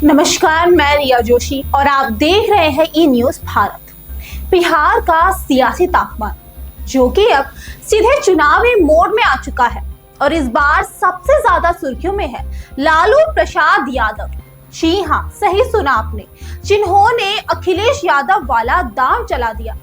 नमस्कार, मैं रिया जोशी और आप देख रहे हैं ई न्यूज भारत। बिहार का सियासी तापमान जो कि अब सीधे चुनावी मोड में आ चुका है और इस बार सबसे ज्यादा सुर्खियों में है लालू प्रसाद यादव। जी हाँ, सही सुना आपने, जिन्होंने अखिलेश यादव वाला दांव चला दिया।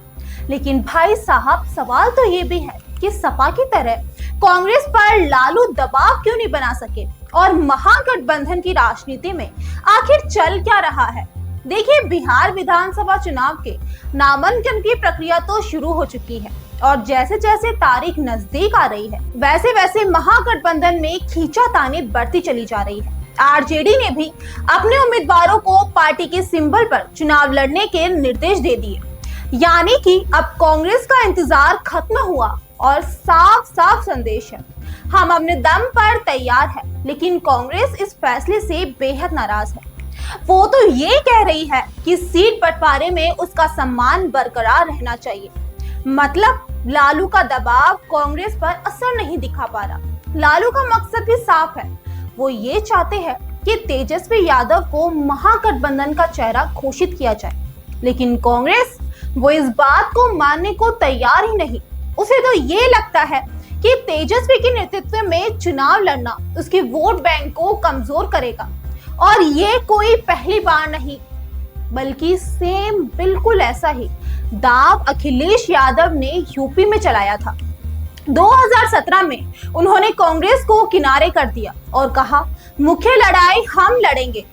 लेकिन भाई साहब, सवाल तो ये भी है कि सपा की तरह कांग्रेस पर लालू दबाव क्यों नहीं बना सके और महागठबंधन की राजनीति में आखिर चल क्या रहा है। देखिए, बिहार विधानसभा चुनाव के नामांकन की प्रक्रिया तो शुरू हो चुकी है और जैसे जैसे तारीख नजदीक आ रही है वैसे वैसे महागठबंधन में खींचातानी बढ़ती चली जा रही है। आरजेडी ने भी अपने उम्मीदवारों को पार्टी के सिंबल पर चुनाव लड़ने के निर्देश दे दिए, यानी कि अब कांग्रेस का इंतजार खत्म हुआ और साफ साफ संदेश है, हम अपने दम पर तैयार है। लेकिन कांग्रेस इस फैसले से बेहद नाराज है। वो तो ये कह रही है कि सीट बंटवारे में उसका सम्मान बरकरार रहना चाहिए। मतलब लालू का दबाव कांग्रेस पर असर नहीं दिखा पा रहा। लालू का मकसद भी साफ है, वो ये चाहते हैं कि तेजस्वी यादव को महागठबंधन का चेहरा घोषित किया जाए, लेकिन कांग्रेस वो इस बात को मानने को तैयार ही नहीं। उसे तो ये लगता है कि तेजस्वी के नेतृत्व में चुनाव लड़ना उसके वोट बैंक को कमजोर करेगा और ये कोई पहली बार नहीं, बल्कि सेम बिल्कुल ऐसा ही दांव अखिलेश यादव ने यूपी में चलाया था। 2017 में उन्होंने कांग्रेस को किनारे कर दिया और कहा मुख्य लड़ाई हम लड़ेंगे,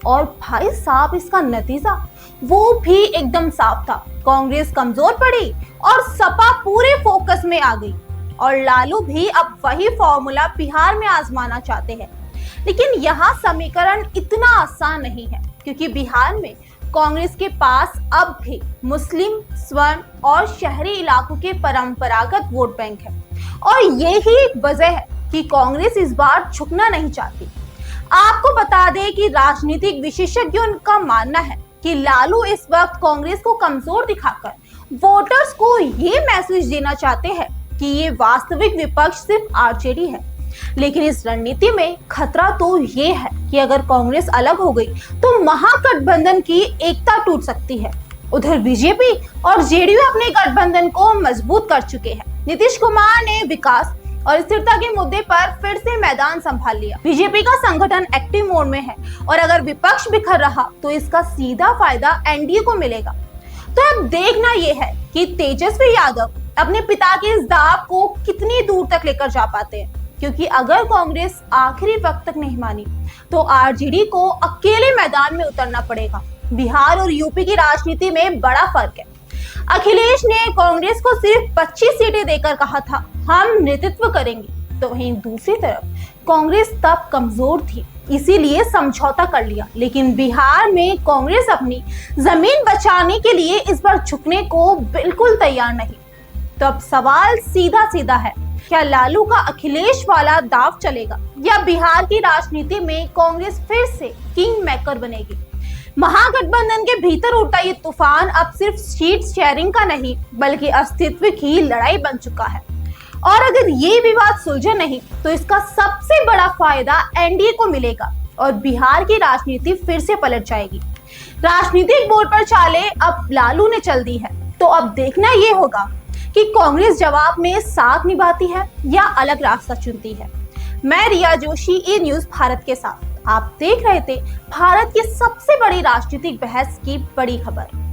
और भाई साहब, इसका नतीजा वो भी एकदम साफ था। कांग्रेस कमजोर पड़ी और सपा पूरे फोकस में आ गई और लालू भी अब वही फॉर्मूला बिहार में आजमाना चाहते हैं। लेकिन यहाँ समीकरण इतना आसान नहीं है, क्योंकि बिहार में कांग्रेस के पास अब भी मुस्लिम, स्वर्ण और शहरी इलाकों के परंपरागत वोट बैंक है और यही एक वजह है कि कांग्रेस इस बार झुकना नहीं चाहती। आपको बता दें कि राजनीतिक विशेषज्ञों का मानना है कि लालू इस वक्त कांग्रेस को कमजोर दिखाकर वोटर्स को ये मैसेज देना चाहते हैं कि ये वास्तविक विपक्ष सिर्फ आरजेडी है। लेकिन इस रणनीति में खतरा तो ये है कि अगर कांग्रेस अलग हो गई तो महागठबंधन की एकता टूट सकती है। उधर बीजेपी और जेडीयू अपने गठबंधन को मजबूत कर चुके हैं। नीतीश कुमार ने विकास और स्थिरता के मुद्दे पर फिर से मैदान संभाल लिया। बीजेपी का संगठन एक्टिव मोड में है और अगर विपक्ष बिखर रहा तो इसका सीधा फायदा एनडीए को मिलेगा। तो अब देखना यह है कि तेजस्वी यादव अपने पिता के इस दाव को कितनी दूर तक लेकर जा पाते हैं, क्योंकि अगर कांग्रेस आखिरी वक्त तक नहीं मानी तो आरजेडी को अकेले मैदान में उतरना पड़ेगा। बिहार और यूपी की राजनीति में बड़ा फर्क है। अखिलेश ने कांग्रेस को सिर्फ 25 सीटें देकर कहा था हम नेतृत्व करेंगे, तो वहीं दूसरी तरफ कांग्रेस तब कमजोर थी, इसीलिए समझौता कर लिया। लेकिन बिहार में कांग्रेस अपनी जमीन बचाने के लिए इस बार झुकने को बिल्कुल तैयार नहीं। तो अब सवाल सीधा सीधा है, क्या लालू का अखिलेश वाला दाव चलेगा या बिहार की राजनीति में कांग्रेस फिर से किंग मेकर बनेगी? महागठबंधन के भीतर उठता ये तूफान अब सिर्फ सीट शेयरिंग का नहीं बल्कि अस्तित्व की लड़ाई बन चुका है। और अगर ये विवाद सुलझे नहीं तो इसका सबसे बड़ा फायदा एनडीए को मिलेगा और बिहार की राजनीति फिर से पलट जाएगी। राजनीतिक बोर्ड पर चाले अब लालू ने चल दी है, तो अब देखना ये होगा कि कांग्रेस जवाब में साथ निभाती है या अलग रास्ता चुनती है। मैं रिया जोशी, ई न्यूज भारत के साथ। आप देख रहे थे भारत की सबसे बड़ी राजनीतिक बहस की बड़ी खबर।